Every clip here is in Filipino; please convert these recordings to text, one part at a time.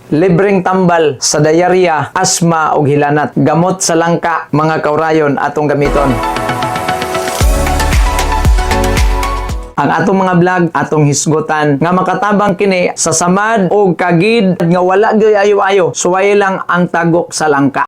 libreng tambal sa diarrhea, asma ug hilanat. Gamot sa langka mga kaurayon atong gamiton. Ang atong mga vlog, atong hisgutan nga makatabang kini sa samad o kagid nga wala gyud ayo-ayo, suway lang ang tagok sa langka.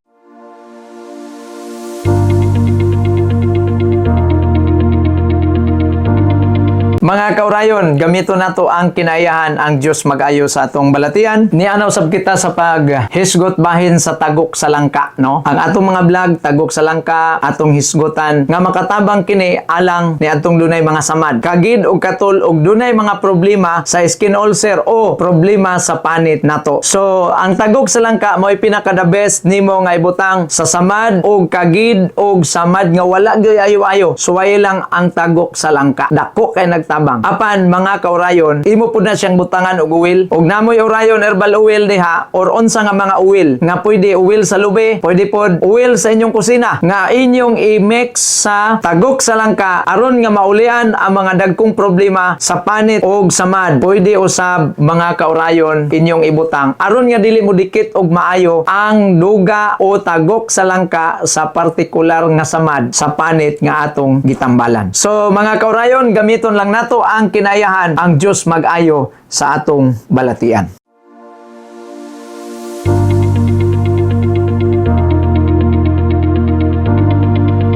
Mga kaurayon, gamito nato ang kinayahan ang Dios mag-ayo sa atong balatian. Nianaw sab kita sa paghisgot bahin sa tagok sa langka, no? Ang atong mga vlog tagok sa langka, atong hisgutan nga makatabang kini alang ni atong dunay mga samad. Kagid og katul og dunay mga problema sa skin ulcer o problema sa panit nato. So, ang tagok sa langka mo'y pinaka the best nimo nga ibutang sa samad og kagid og samad nga wala gyud ayo-ayo. Suway lang ang tagok sa langka. Dako kay nagtabang. Apan mga kaurayon, imo pud na siyang butangan og uwil. Og namoy urayon herbal oil diha or unsa nga mga uwil nga pwede uwil sa lube, pwede pod uwil sa inyong kusina nga inyong i-mix sa tagok sa langka aron nga maulian ang mga dagkong problema sa panit og samad. Pwede usab mga kaurayon inyong ibutang aron nga dili mo dikit og maayo ang duga o tagok sa langka sa partikular nga samad sa panit nga atong gitambalan. So mga kaurayon, gamiton lang nato ang kinayahan ang Dios mag-ayo sa atong balatian.